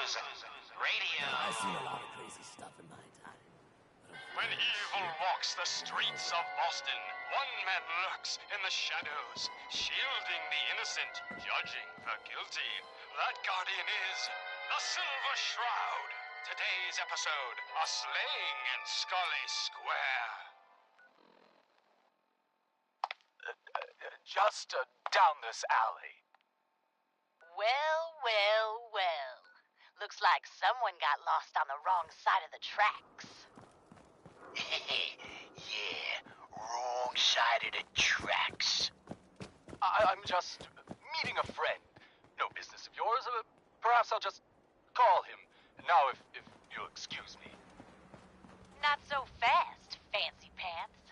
Radio. I've seen a lot of crazy stuff in my time. When evil walks the streets of Boston, one man lurks in the shadows, shielding the innocent, judging the guilty. That guardian is the Silver Shroud. Today's episode, a slaying in Scully Square. Just down this alley. Well, well, well. Looks like someone got lost on the wrong side of the tracks. Yeah, wrong side of the tracks. I'm just meeting a friend. No business of yours. Perhaps I'll just call him. Now, if you'll excuse me. Not so fast, fancy pants.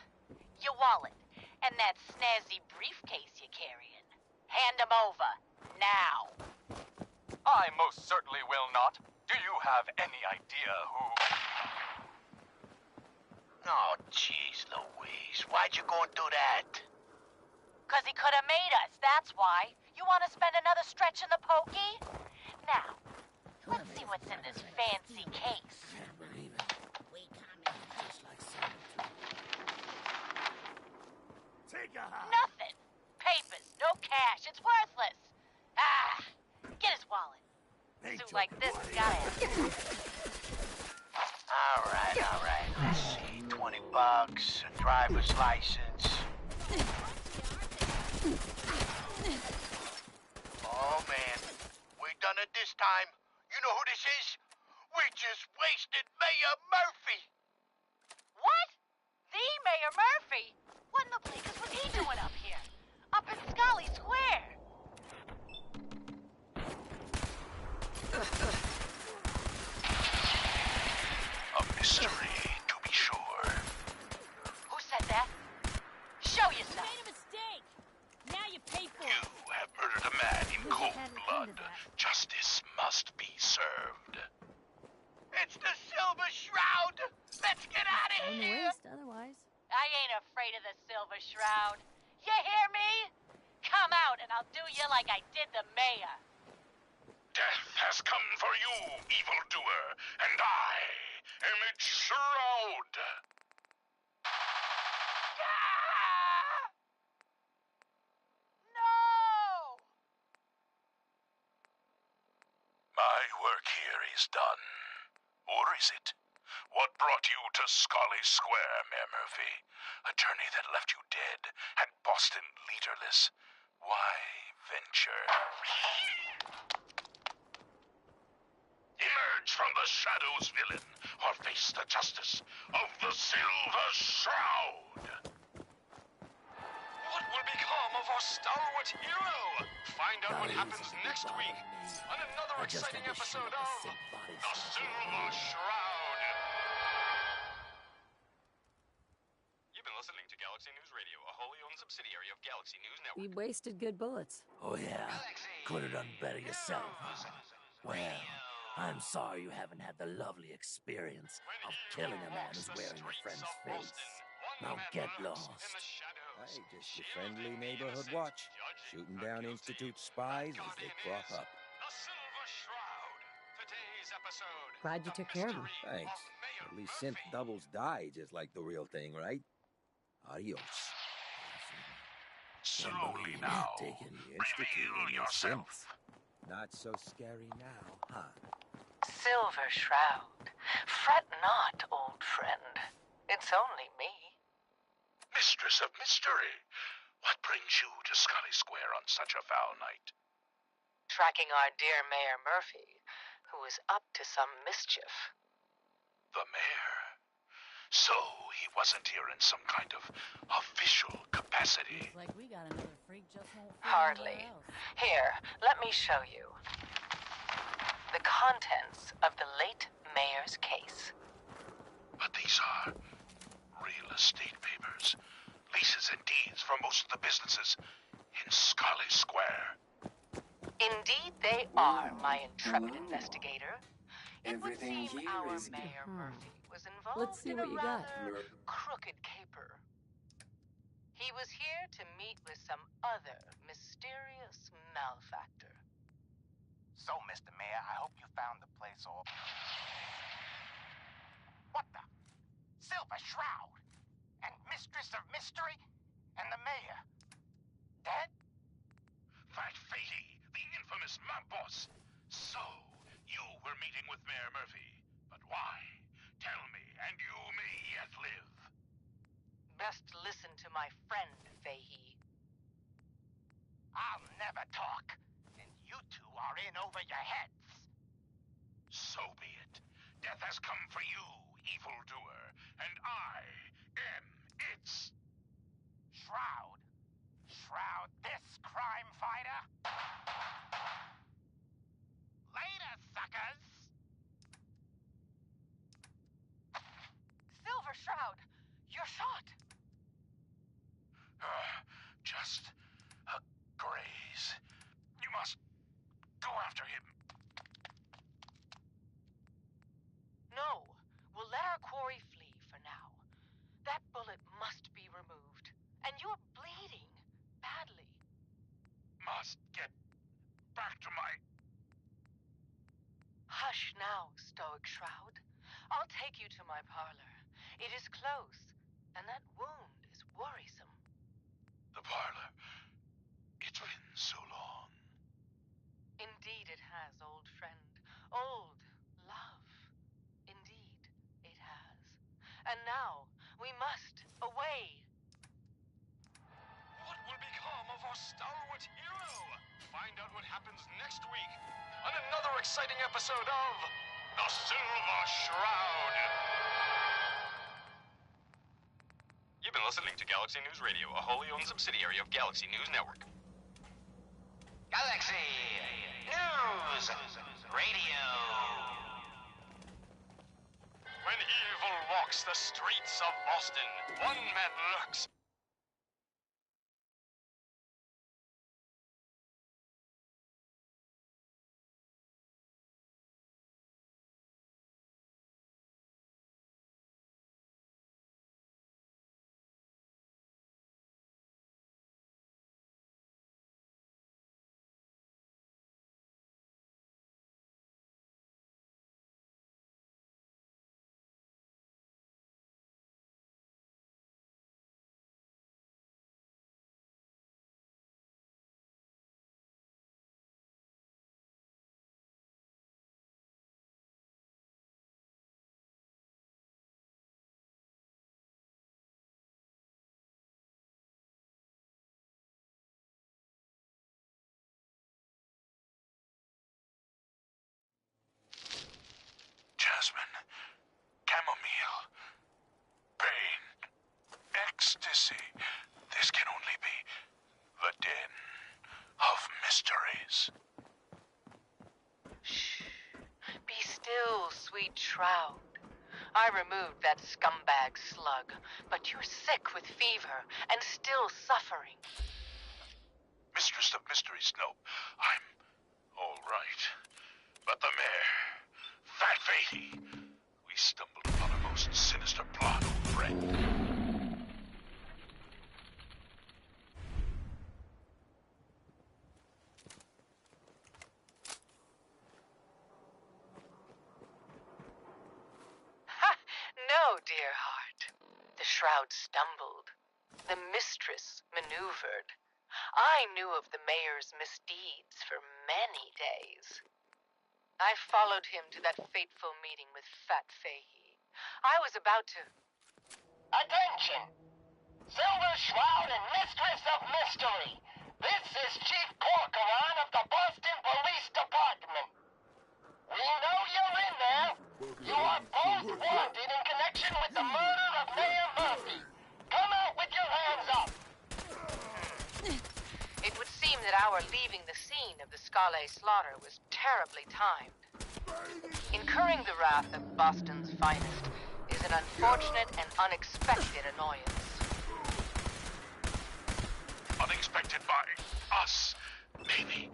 Your wallet and that snazzy briefcase you're carrying. Hand them over, now. I most certainly will not. Do you have any idea who... Oh, jeez Louise, why'd you go and do that? 'Cause he could have made us, that's why. You want to spend another stretch in the pokey? Now, let's see what's in this fancy case. Can't believe it. Just like Sonic. Take a hike. Nothing. Papers, no cash, it's worthless. Ah, get his wallet. A suit like this has gotta have. All right. Let's see. $20, a driver's license. Oh, man. We done it this time. You know who this is? We just wasted Mayor Murphy. What? The Mayor Murphy? What in the bleakers was he doing up here? Up in Scully Square? A mystery, to be sure. Who said that? Show yourself. Made a mistake. Now you pay for You it. have murdered a man in cold hadn't blood. come to that. Justice must be served. It's the Silver Shroud! Let's get out of On the here! waist, otherwise. I ain't afraid of the Silver Shroud. You hear me? Come out and I'll do you like I did the mayor. Death has come for you, evildoer, and I am its shroud. No! My work here is done. Or is it? What brought you to Scully Square, Mayor Murphy? A journey that left you dead and Boston leaderless. Why venture? Emerge from the shadows, villain, or face the justice of the Silver Shroud. What will become of our stalwart hero? Find out what happens next week on another exciting episode of The Silver Shroud. You've been listening to Galaxy News Radio, a wholly owned subsidiary of Galaxy News Network. We wasted good bullets. Oh, yeah. Could have done better yourself. Well, I'm sorry you haven't had the lovely experience of killing a man who's wearing your friend's face. Now get lost. Hey, just your friendly neighborhood watch. Shooting down Institute spies as they crop up. The Silver Shroud. Today's episode. Glad you took care of him. Thanks. At least synth doubles die just like the real thing, right? Adios. Slowly now. Taken The Institute Reveal and your yourself. synth. Not so scary now, huh? Silver Shroud. Fret not, old friend. It's only me. Mistress of mystery. What brings you to Scully Square on such a foul night? Tracking our dear Mayor Murphy, who is up to some mischief. The mayor. So he wasn't here in some kind of official capacity. Looks like we got another freak just won't fit Hardly. anywhere else. Here, let me show you. The contents of the late mayor's case. But these are real estate papers. Leases and deeds for most of the businesses in Scully Square. Indeed they are, my intrepid investigator. It would Everything seem here our is- Mayor Murphy was involved Let's see in what a you got. rather crooked caper. He was here to meet with some other mysterious malefactor. So, Mr. Mayor, I hope you found the place all... What the? Silver Shroud! And Mistress of Mystery? And the Mayor? Dead? Fat Fatey, the infamous mob boss. So, you were meeting with Mayor Murphy. But why? Tell me, and you may yet live. Best listen to my friend, Fahey. I'll never talk. And you two are in over your heads. So be it. Death has come for you, evildoer, and I am its... Shroud? Shroud this crime fighter? Later, suckers! Silver Shroud, you're shot. Just a graze. You must go after him. No, we'll let our quarry flee for now. That bullet must be removed. And you're bleeding badly. Must get back to my... Hush now, Stoic Shroud. I'll take you to my parlor. It is close, and that wound is worrisome. The parlor. It's been so long. Indeed it has, old friend. Old love. Indeed it has. And now, we must away. What will become of our stalwart hero? Find out what happens next week on another exciting episode of The Silver Shroud. You've been listening to Galaxy News Radio, a wholly owned subsidiary of Galaxy News Network. Galaxy News Radio. When evil walks the streets of Boston, one man lurks. Jasmine, chamomile, pain, ecstasy. This can only be the den of mysteries. Shh. Be still, sweet Shroud. I removed that scumbag slug, but you're sick with fever and still suffering. Mistress of Mysteries, no, I'm all right. But the mayor, Fat Fatey, we stumbled upon a most sinister plot, old friend. No, dear heart. The Shroud stumbled. The mistress maneuvered. I knew of the mayor's misdeeds for many days. I followed him to that fateful meeting with Fat Fahey. I was about to... Attention! Silver Shroud and Mistress of Mystery. This is Chief Corcoran of the Boston Police Department. We know you're in there. You are both wanted in connection with the murder of Mayor Murphy. Come out with your hands up. It would seem that our leaving the scene of the Scalé slaughter was terribly timed. Incurring the wrath of Boston's finest is an unfortunate and unexpected annoyance. Unexpected by us, maybe.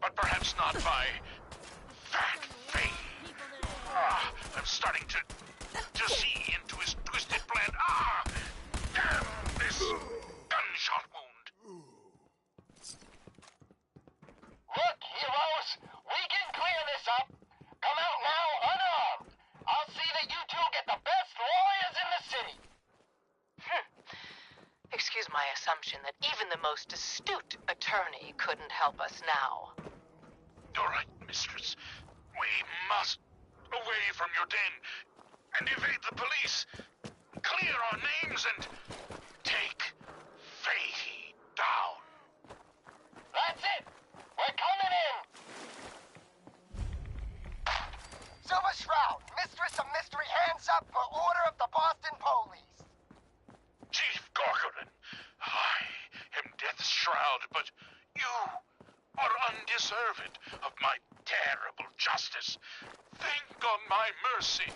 But perhaps not by Fat Fatey. I'm starting to see into his twisted plan. Damn this gunshot wound. Look, heroes, we notion that even the most astute attorney couldn't help us now. All right, mistress. We must away from your den and evade the police. Clear our names and take Fahey down. That's it! We're coming in! Silver Shroud, Mistress of Mystery, hands up for order of the Boston Police. Chief Gorgorin, I am Death's Shroud, but you are undeserved of my terrible justice. Think on my mercy.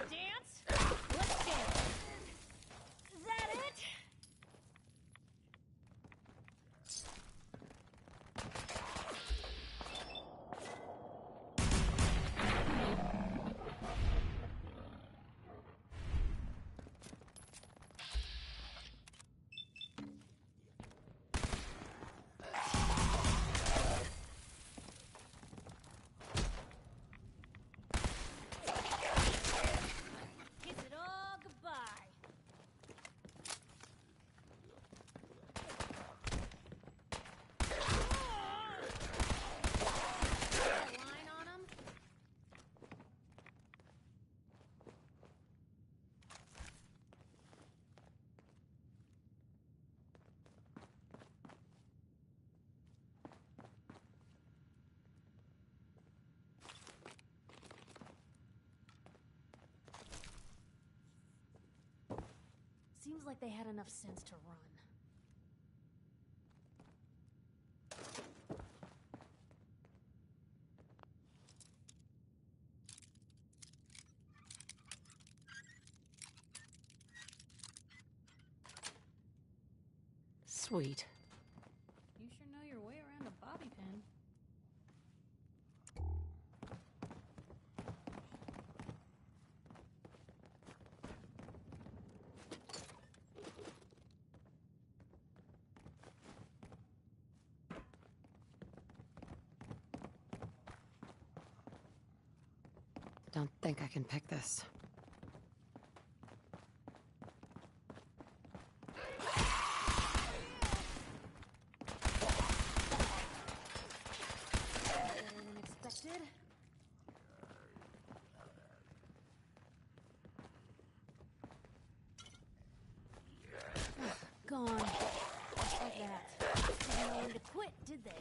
Dance? Let's dance. Is that it? Kiss it all goodbye. Line on 'em? Seems like they had enough sense to run. Sweet. You sure know your way around a bobby pin. Don't think I can pick this. Better than expected. Gone. Just like that. Didn't know when to quit, did they?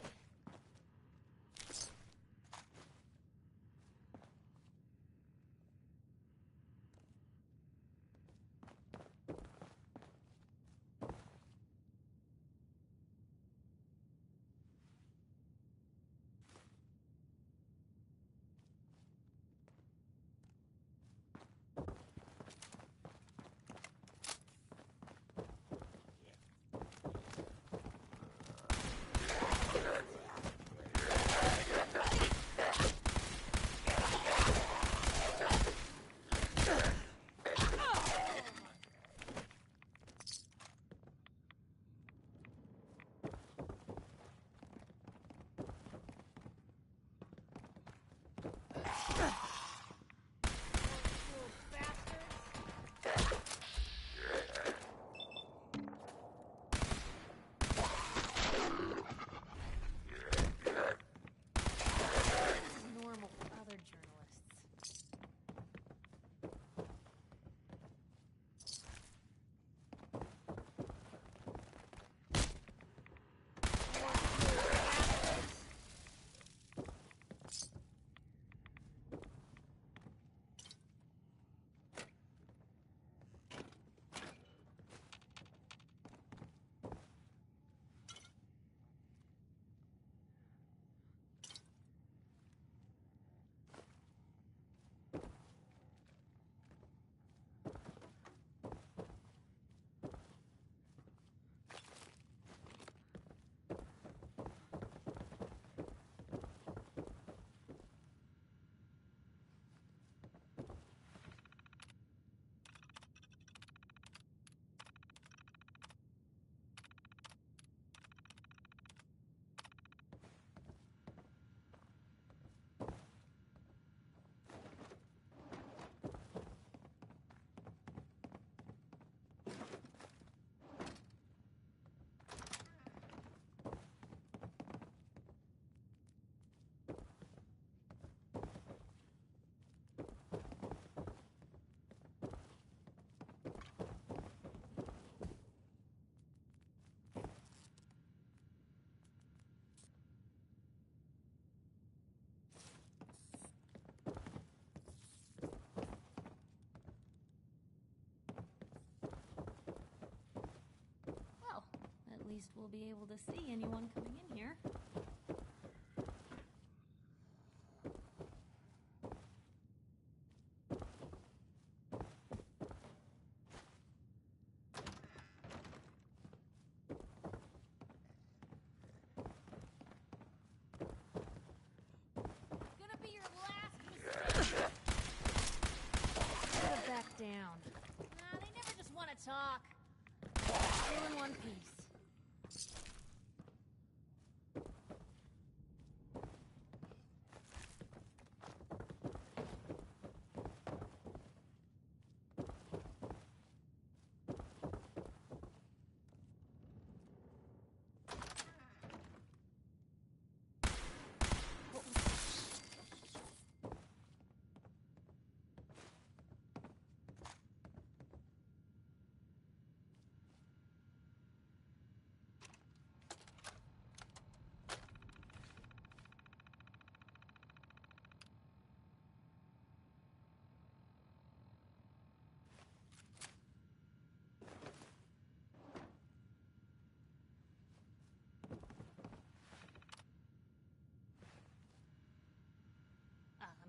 least we'll be able to see anyone coming in here. Gonna be your last mistake. Put it back down. Nah, they never just want to talk. All in one piece.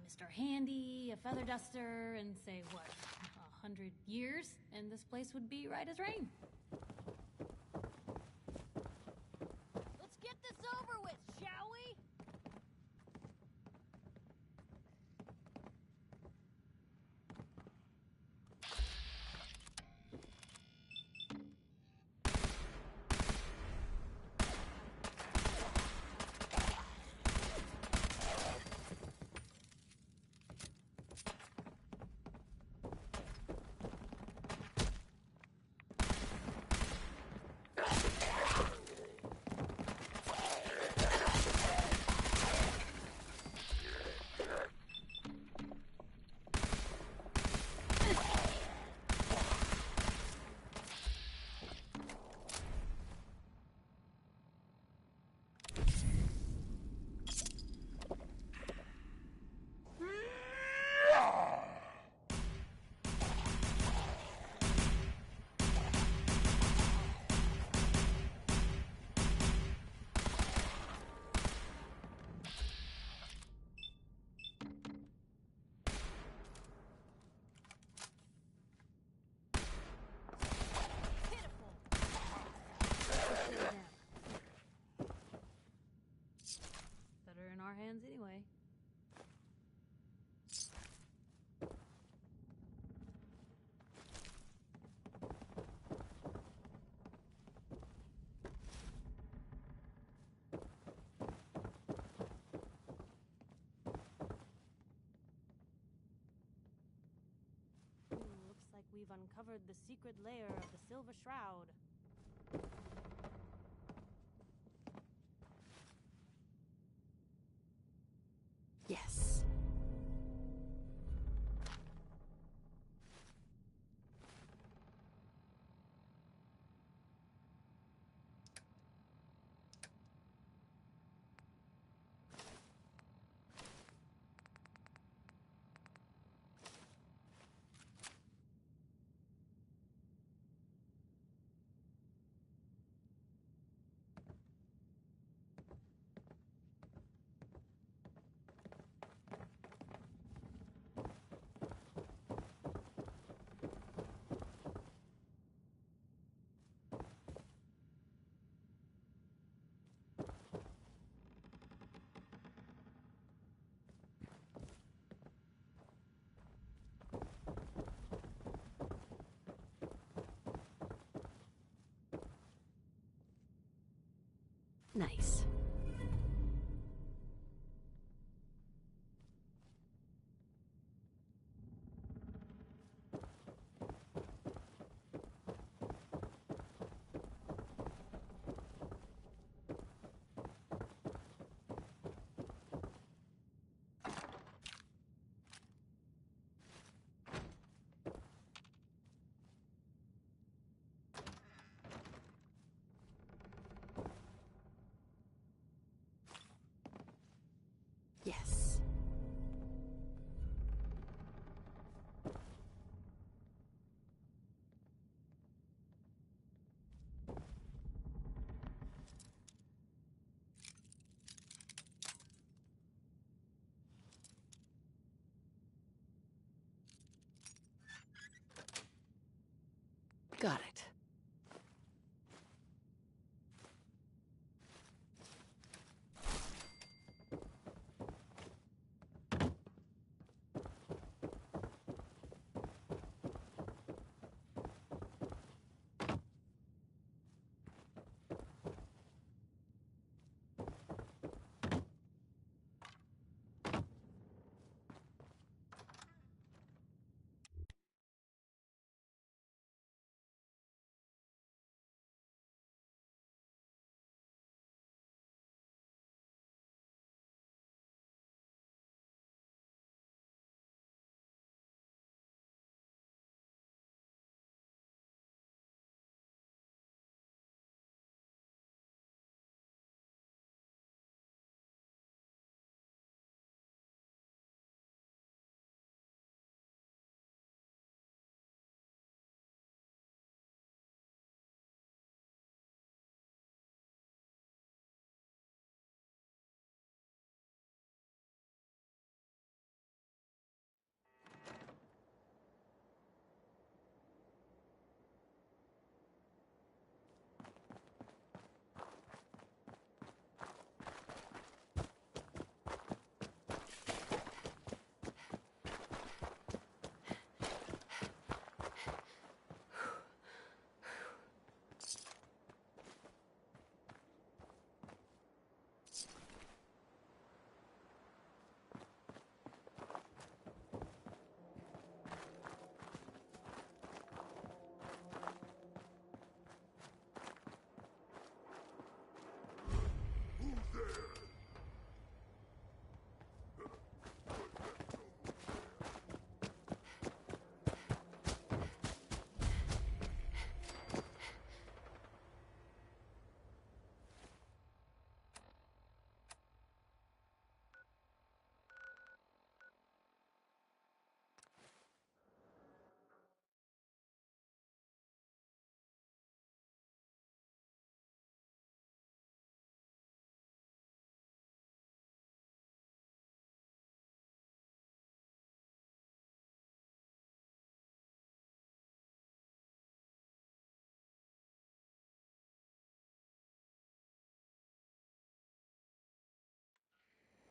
Mr. Handy, a feather duster, and say, what, 100 years, and this place would be right as rain. Let's get this over with, shall we? Better in our hands anyway. Looks like we've uncovered the secret lair of the Silver Shroud. Yes. Nice. Got it.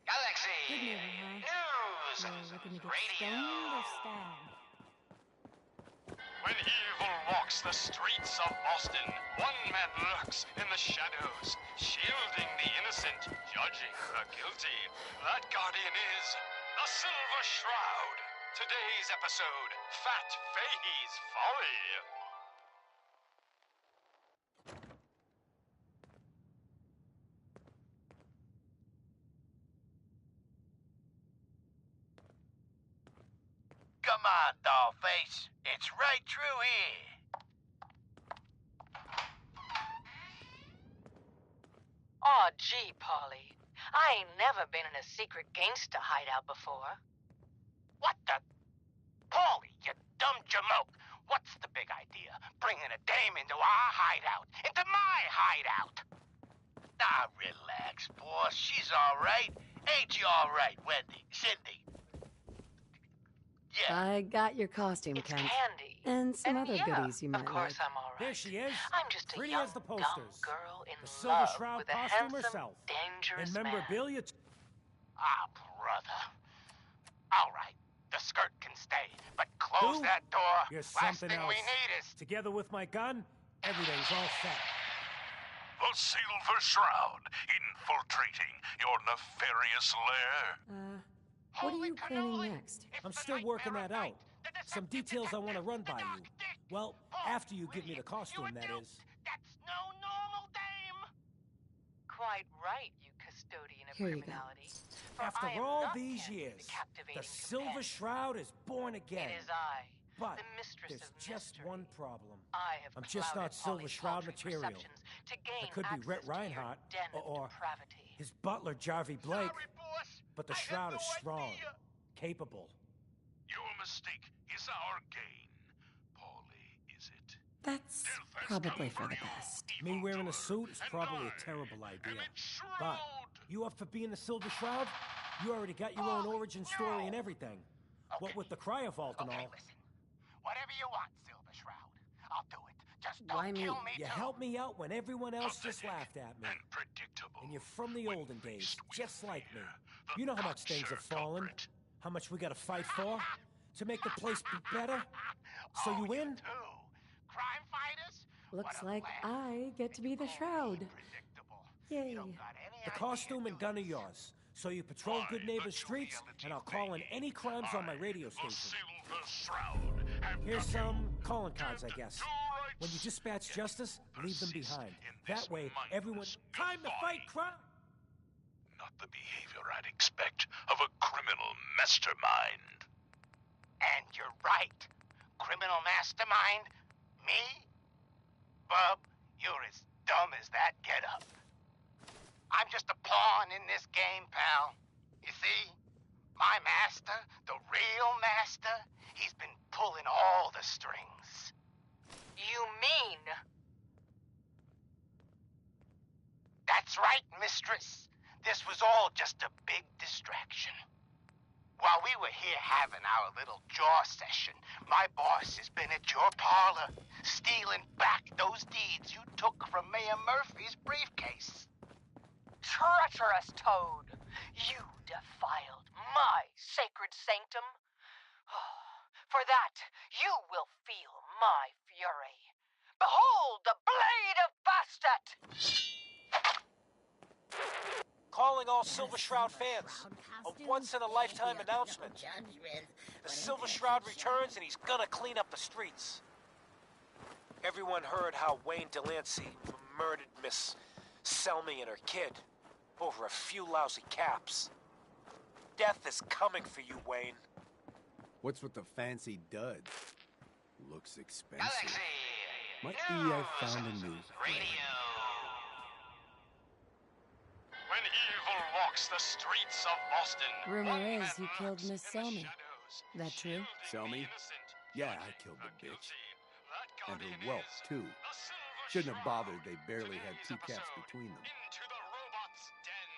Galaxy Good neighbor, huh? News You're looking to get Radio. stoned or stabbed? When evil walks the streets of Boston, one man lurks in the shadows, shielding the innocent, judging the guilty. That guardian is the Silver Shroud. Today's episode, Fat Fahey's Folly. Come on, dollface. It's right through here. Aw, gee, Polly. I ain't never been in a secret gangsta hideout before. What the? Paulie, you dumb jamoke. What's the big idea? Bringing a dame into our hideout. Into my hideout. Now relax, boss. She's all right. Ain't you all right, Wendy? Cindy? Yeah. I got your costume, It's Kent. candy. And some other yeah, goodies you might of course like. I'm all right. There she is. I'm just a Pretty young, as the dumb posters. girl in The Silver love Shroud with a costume handsome, herself. dangerous And man. memorabilia. Ah, brother. All right, the skirt can stay, but close Who? that door. You're Last something thing else. we need is... Together with my gun, everything's all set. The Silver Shroud, infiltrating your nefarious lair. What are Holy you planning cannoli! next? It's I'm the still working nightmare that of out. night. The Some details I want to run by you. Well, Oh, after you give me the idiot. costume, You that adult. is. That's no normal dame. Quite right, you custodian of Here you go. criminality. For After I am all not these Candy, years, the captivating the Silver companion. Shroud is born again. It is I, But the mistress there's of just mystery. one problem. I have I'm just clouded not Silver Polly's Shroud paltry material. perceptions to gain It could be access Rhett to your Reinhardt den of or depravity. his butler, Jarvie Blake. Sorry, boss. But the I had Shroud no is strong, idea. capable. Your mistake is our gain. Polly, is it? That's probably for the best. Me wearing a suit is probably a terrible idea. But you up for being the Silver Shroud? You already got your own origin story and everything. What with the cryo vault and Okay, all. listen. Whatever you want, Silver Shroud. I'll do it. Why me? You helped me out when everyone else just laughed at me. And predictable. And you're from the When olden days, faced with just like me. fear, the You know how much things have cocksure fallen, culprit. how much we gotta fight for, to make the place be better. So you win? Crime fighters? Looks What a like laugh. I get to be the Shroud. Predictable. Yay. You don't got any The idea, costume and do gun are you? yours. So you patrol I, good the neighbor streets, and I'll call in any crimes on my radio The station. Silver Shroud. Have Here's done some you calling cards, I dead guess. to rights. When you dispatch justice, leave them Persist behind. in this That way, mindless everyone... Time to fight body. crime! Not the behavior I'd expect of a criminal mastermind. And you're right. Criminal mastermind? Me? Bub, you're as dumb as that getup. I'm just a pawn in this game, pal. You see? My master, the real master, he's been pulling all the strings. You mean? That's right, mistress. This was all just a big distraction. While we were here having our little jaw session, my boss has been at your parlor, stealing back those deeds you took from Mayor Murphy's briefcase. Treacherous toad! You defiled my sacred sanctum. For that, you will feel my fury. Behold the blade of Bastet! Calling all Silver Shroud fans. A once-in-a-lifetime announcement. The Silver Shroud returns and he's gonna clean up the streets. Everyone heard how Wayne Delancey murdered Miss Selmy and her kid over a few lousy caps. Death is coming for you, Wayne. What's with the fancy duds? Looks expensive. Galaxy Might be I News found a new Radio. When evil walks the streets of Boston, Rumor one is man you killed lurks Miss in the Selmy. shadows, That true? shielding Selmy? the innocent, Yeah, I judging killed the the bitch. guilty. That And her guardian wealth, is too. the Silver Shouldn't have Shroud. bothered, they barely had Today's 2 caps episode, between them. Into the robot's den.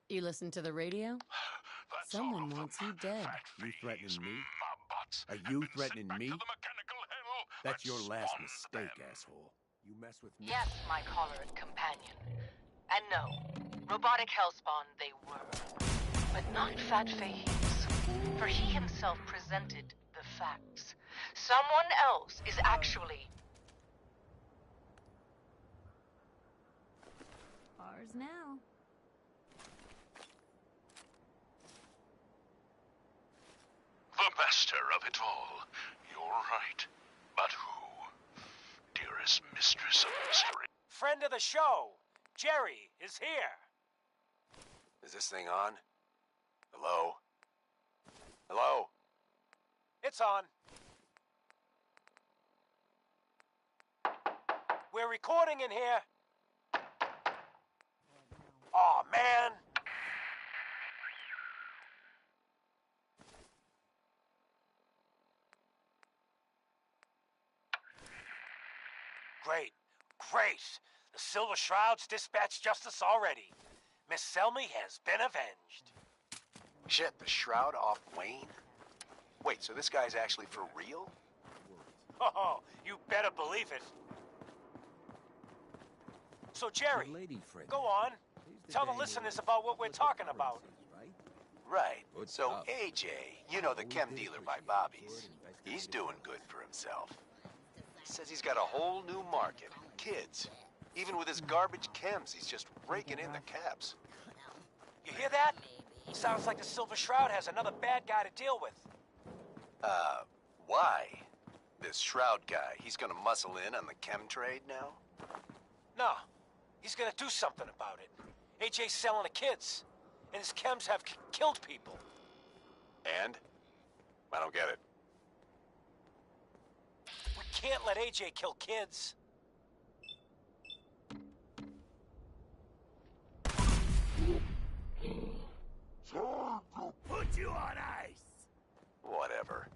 You listen to the radio? That's Someone all of wants them. you dead. Fat You threatening fiends, me? mob bots, Are have you been sent threatening back me? to the mechanical hell That's that your last spawned mistake, them. asshole. You mess with me. Yes, my choleric companion. And no, robotic hellspawn they were. But not Fat Fades. For he himself presented the facts. Someone else is actually... Ours now. The master of it all. You're right. But who? Dearest mistress of mystery. Friend of the show, Jerry, is here. Is this thing on? Hello? Hello? It's on. We're recording in here. Aw, man. Great, great. The Silver Shroud's dispatched justice already. Miss Selmy has been avenged. Shit, the Shroud off Wayne? Wait, so this guy's actually for real? Oh, you better believe it. So, Jerry, lady friend. go on. Tell the listeners about what we're talking about. Right. What's So up? AJ, you know the chem dealer by Bobby's. He's doing good for himself. Says he's got a whole new market. Kids. Even with his garbage chems, he's just raking in the caps. You hear that? Sounds like the Silver Shroud has another bad guy to deal with. Why? This Shroud guy, he's gonna muscle in on the chem trade now? No, he's gonna do something about it. AJ's selling the kids, and his chems have killed people. And? I don't get it. We can't let AJ kill kids. Put you on ice! Whatever.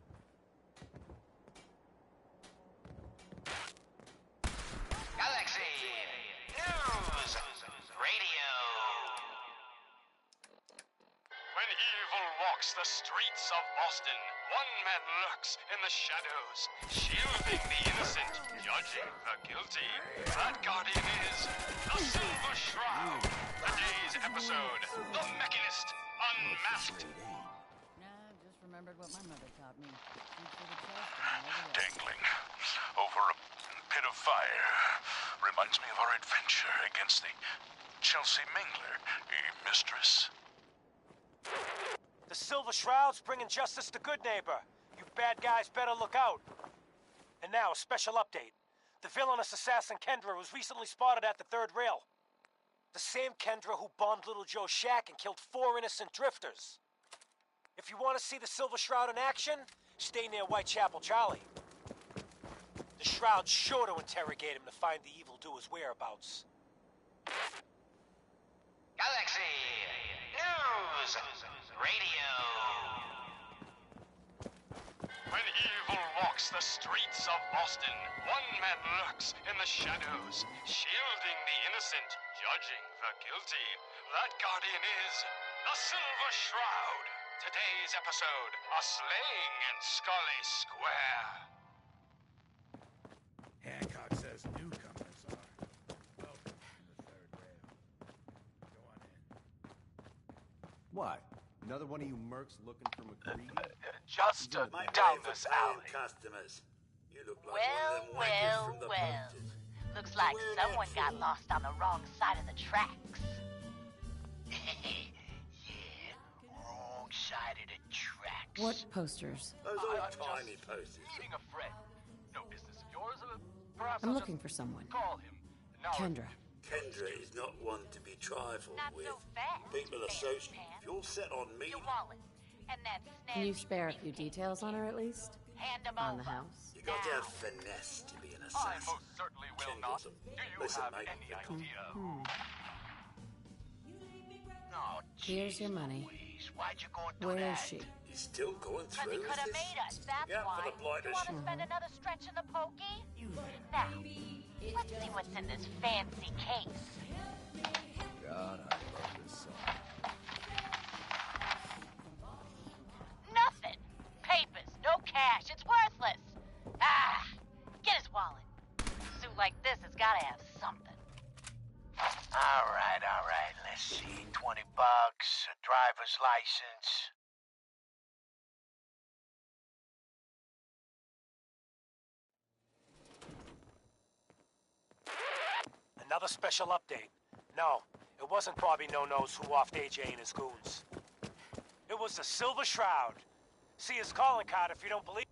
Galaxy News Radio. When evil walks the streets of Boston, One man lurks in the shadows, shielding the innocent, judging the guilty. That guardian is the Silver Shroud. Today's episode, The Mechanist Unmasked. Nah, just remembered what my mother taught me. Dangling over a pit of fire reminds me of our adventure against the Chelsea Mingler, mistress. The Silver Shroud's bringing justice to Good Neighbor. You bad guys better look out. And now, a special update. The villainous assassin Kendra was recently spotted at the third rail. The same Kendra who bombed Little Joe's shack and killed 4 innocent drifters. If you want to see the Silver Shroud in action, stay near Whitechapel Charlie. The Shroud's sure to interrogate him to find the evildoer's whereabouts. Galaxy News Radio. When evil walks the streets of Boston, one man lurks in the shadows, shielding the innocent, judging the guilty. That guardian is the Silver Shroud. Today's episode, a slaying in Scully Square. Hancock says newcomers are welcome to the third rail. Go on in. What? Another one of you mercs looking for McCready? Just down this alley. Customers. You look like Well, one of them wankers from the well. posters. Looks like Where someone that got from? lost on the wrong side of the tracks. Yeah, wrong side of the tracks. What posters? Those I'm old just tiny posters. meeting a friend. No business of yours. Perhaps I'm I'll looking just for someone. call him. Now, Kendra. Kendra is not one to be trifled Not with. so fast, People Fancy associate. Pants. If you're set on me, Your wallet. And that Can you snazzy spare a few briefcase. details on her at least? Hand 'em On the over. house? you got to have finesse to be an I assassin. most certainly will Kendra's not. a- Do you Listen, have mate, any the- idea? Oh, Here's your money. jeez, why'd you go through Where that? is she? He's still going Because he through. could have made us, that's Yeah, why. for the blighters. You want to spend another stretch in the pokey? Now, let's see what's in this fancy case. God, I love this song. Nothing. Papers, no cash, it's worthless. Ah, get his wallet. A suit like this has got to have something. All right, let's see. $20, a driver's license. Another special update. No, it wasn't Bobby No-Nose who offed AJ and his goons. It was the Silver Shroud. See his calling card if you don't believe.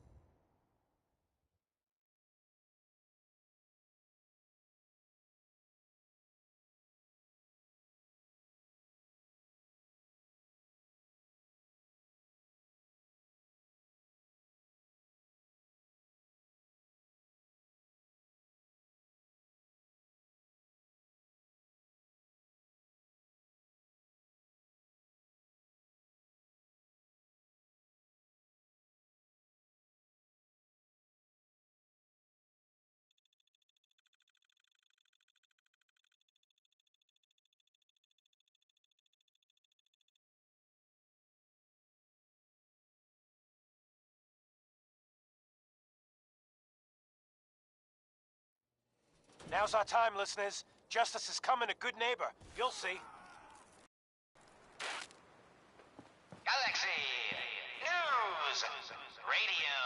Now's our time, listeners. Justice is coming to Good Neighbor. You'll see. Galaxy News Radio.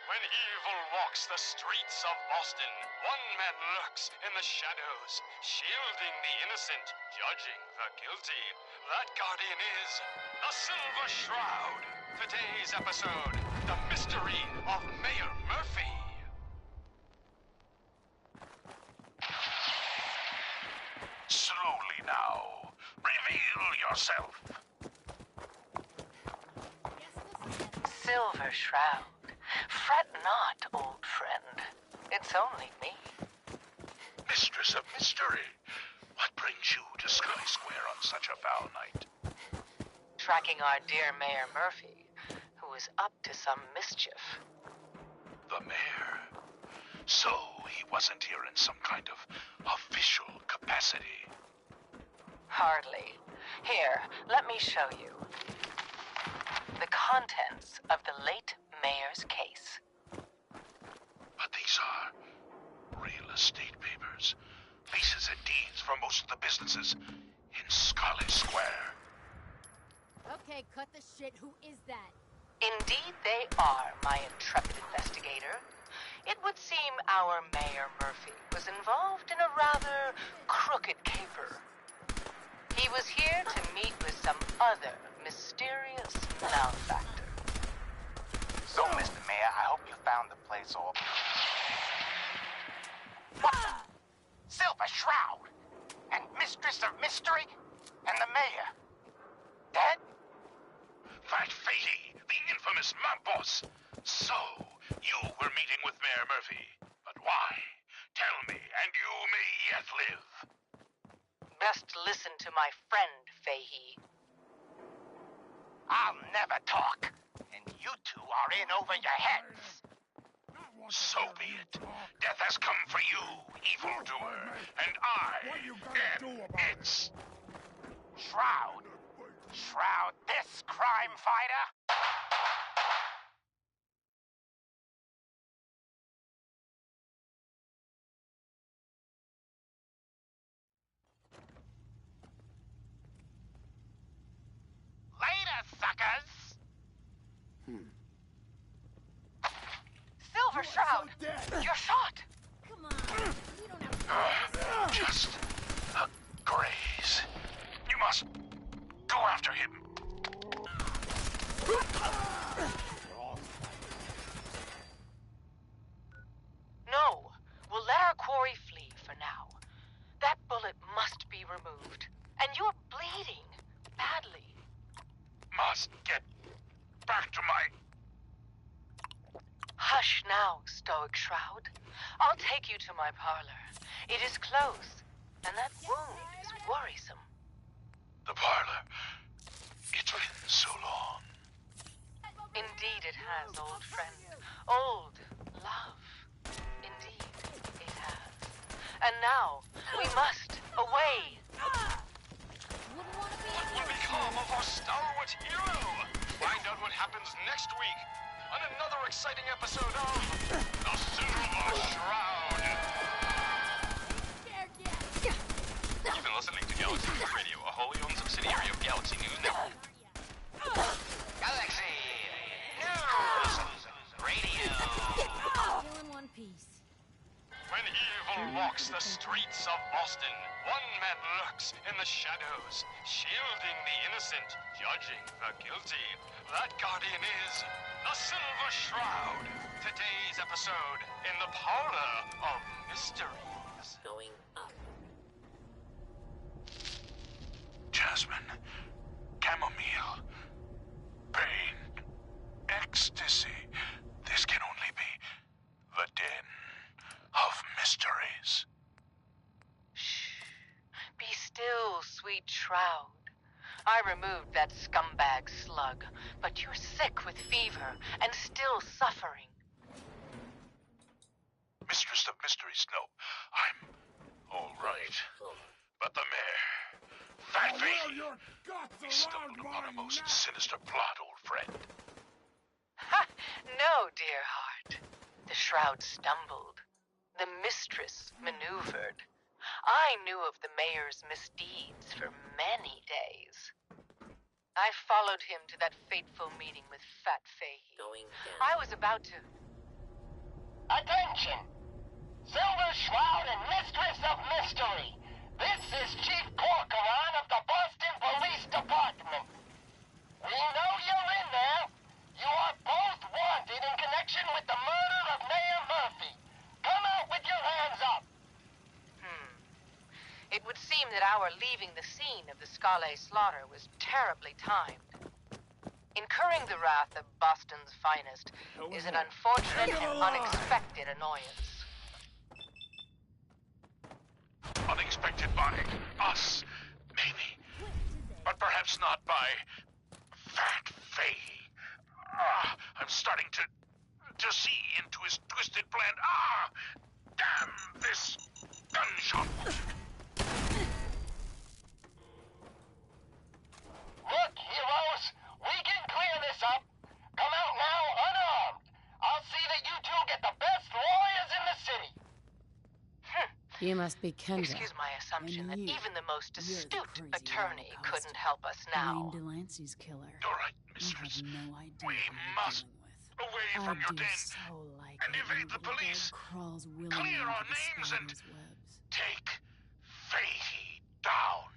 When evil walks the streets of Boston, one man lurks in the shadows, shielding the innocent, judging the guilty. That guardian is the Silver Shroud. Today's episode, the mystery of Mayor Murphy. Slowly now. Reveal yourself. Silver Shroud. Fret not, old friend. It's only me. Mistress of mystery. What brings you to Scully Square on such a foul night? Tracking our dear Mayor Murphy, who is up to some mischief. The mayor. So he wasn't here in some kind of official capacity. Hardly. Here, let me show you. the contents of the late mayor's case. But these are real estate papers. Leases and deeds for most of the businesses in Scarlet Square. Okay, cut the shit. Who is that? Indeed they are, my intrepid investigator. It would seem our Mayor Murphy was involved in a rather crooked caper. He was here to meet with some other mysterious malefactor. So, Mr. Mayor, I hope you found the place all... What the? Silver Shroud! And Mistress of Mystery? And the Mayor? Dead? Fat Fahey, the infamous mob boss. So, you were meeting with Mayor Murphy. But why? Tell me, and you may yet live. Best listen to my friend, Fahey. I'll never talk. And you two are in over your heads. So be it. Death has come for you, evildoer. And I am its... Shroud? Shroud this crime fighter? Later, suckers! Silver Shroud! You're shot! Come on. You don't have to. Just a graze. You must go after him. No, we'll let our quarry flee for now. That bullet must be removed. And you're bleeding badly. Must get back to my... Hush now, Stoic Shroud. I'll take you to my parlor. It is close, and that wound is worrisome. The parlor. It's been so long. Indeed it has, old friend. Old love. Indeed it has. And now, we must away. Wouldn't want to be What will become of our stalwart hero? Find out what happens next week on another exciting episode of The Silver Shroud. You've been listening to Galaxy News Radio, a wholly owned subsidiary of Galaxy News Network. Galaxy News Radio. Still in one piece. When evil walks the streets of Boston, one man lurks in the shadows, shielding the innocent, judging the guilty. That guardian is the Silver Shroud. Today's episode in the Parlor of Mysteries. Going up. Jasmine, chamomile, pain, ecstasy. This can only be the den of mysteries. Shh. Be still, sweet Shroud. I removed that scumbag slug, but you're sick with fever and still suffering. Mistress of Mysteries, no, I'm all right. But the mayor, Fat Fahey, we stumbled upon a most sinister plot, old friend. Ha! No, dear heart. The Shroud stumbled. The mistress maneuvered. I knew of the mayor's misdeeds for many days. I followed him to that fateful meeting with Fat Fahey. Going down. I was about to... Attention! Silver Shroud and Mistress of Mystery. This is Chief Corcoran of the Boston Police Department. We know you're in there. You are both wanted in connection with the murder of Mayor Murphy. Come out with your hands up. It would seem that our leaving the scene of the Scalais slaughter was terribly timed. Incurring the wrath of Boston's finest is an unfortunate and unexpected annoyance. Unexpected by us, maybe. But perhaps not by Fat Fahey. I'm starting to see into his twisted plan. Damn this gunshot wound. Look, heroes, we can clear this You must be Kendra. Excuse my assumption that And you, even the most you're the astute crazy attorney Holocaust. couldn't help us now. Wayne Delancey's killer. You're right, You mistress. have no idea We who you're must dealing with. away I from your do den so like and it when evade the little police. dog crawls willingly Clear our into the names and spider's webs. take Fahey down.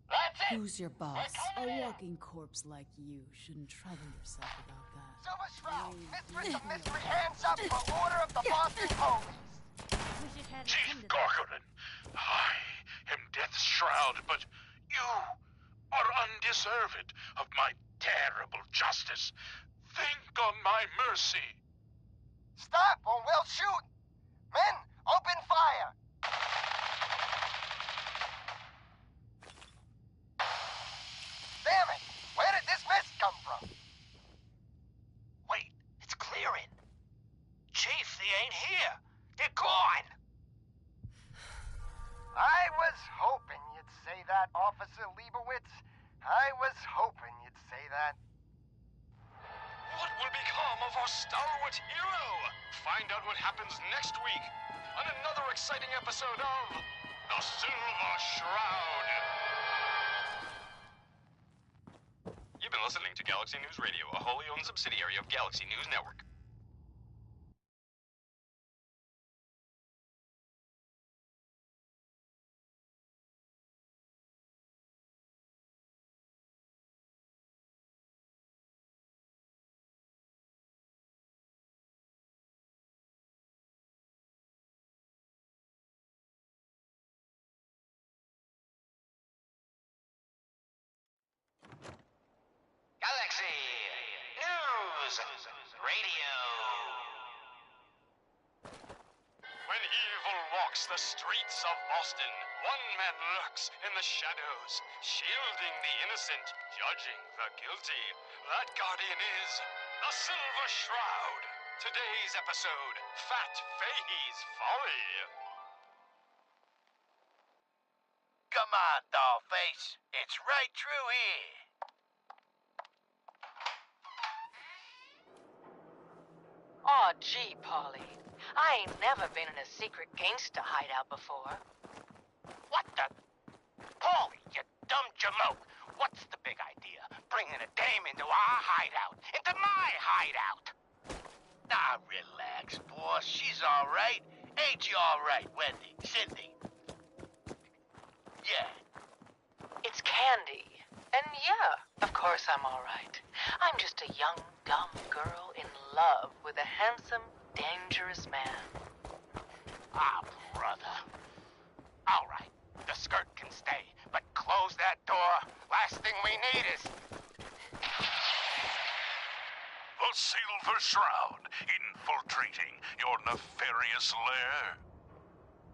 That's it! Who's your boss? A walking corpse like you shouldn't trouble yourself about that. Silver Shroud, Mistress of Mystery, hands up for order of the Boston Police. Chief Corcoran, I am Death's Shroud, but you are undeserved of my terrible justice. Think on my mercy. Stop or we'll shoot! Men, open fire! Damn it! Where did this mist come from? Wait, it's clearing. Chief, they ain't here. They're gone. I was hoping you'd say that, Officer Leibowitz. I was hoping you'd say that. What will become of our stalwart hero? Find out what happens next week on another exciting episode of The Silver Shroud. You've been listening to Galaxy News Radio, a wholly owned subsidiary of Galaxy News Network. Galaxy News Radio. When evil walks the streets of Boston, one man lurks in the shadows, shielding the innocent, judging the guilty. That guardian is the Silver Shroud. Today's episode, Fat Fahey's Folly. Come on, Dollface. It's right through here. Aw, gee, Polly. I ain't never been in a secret gangsta hideout before. What the? Paulie, you dumb jamoke. What's the big idea? Bringing a dame into our hideout. Into my hideout. Now, relax, boss. She's all right. Ain't you all right, Wendy? Cindy? Yeah. It's Candy. And yeah, of course I'm all right. I'm just a young, dumb girl in love with a handsome, dangerous man. Ah, brother. All right, the skirt can stay, but close that door. Last thing we need is... The Silver Shroud infiltrating your nefarious lair.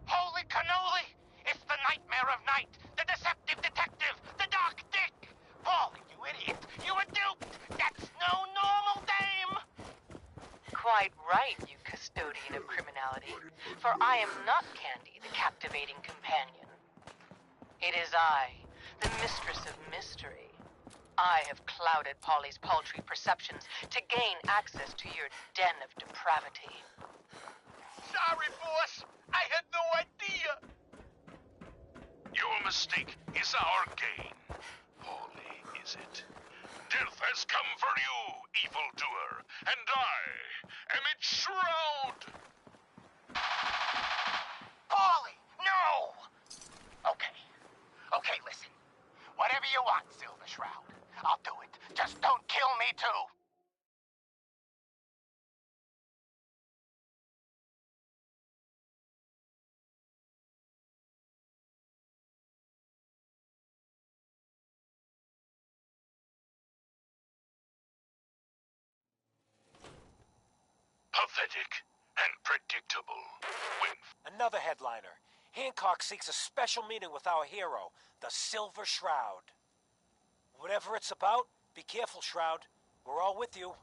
Holy cannoli! It's the Nightmare of Night, the Deceptive Detective, the Dark Dick! Paulie, you idiot! You were duped! That's no normal dame! Quite right, you custodian of criminality. For I am not Candy, the captivating companion. It is I, the mistress of mystery. I have clouded Polly's paltry perceptions to gain access to your den of depravity. Sorry, boss. I had no idea. Your mistake is our gain. Holy is it. Death has come for you, evildoer, and I am its shroud. Paulie, no! Okay, listen. Whatever you want, Silver Shroud. I'll do it. Just don't kill me, too. Pathetic and predictable. Another headliner. Hancock seeks a special meeting with our hero, the Silver Shroud. Whatever it's about, be careful, Shroud. We're all with you.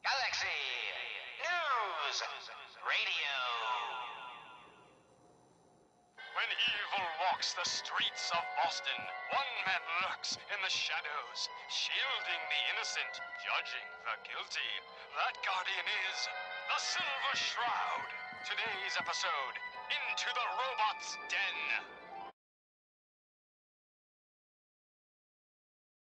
Galaxy News Radio. When evil walks the streets of Boston, one man lurks in the shadows, shielding the innocent, judging the guilty. That guardian is the Silver Shroud. Today's episode, Into the Robot's Den.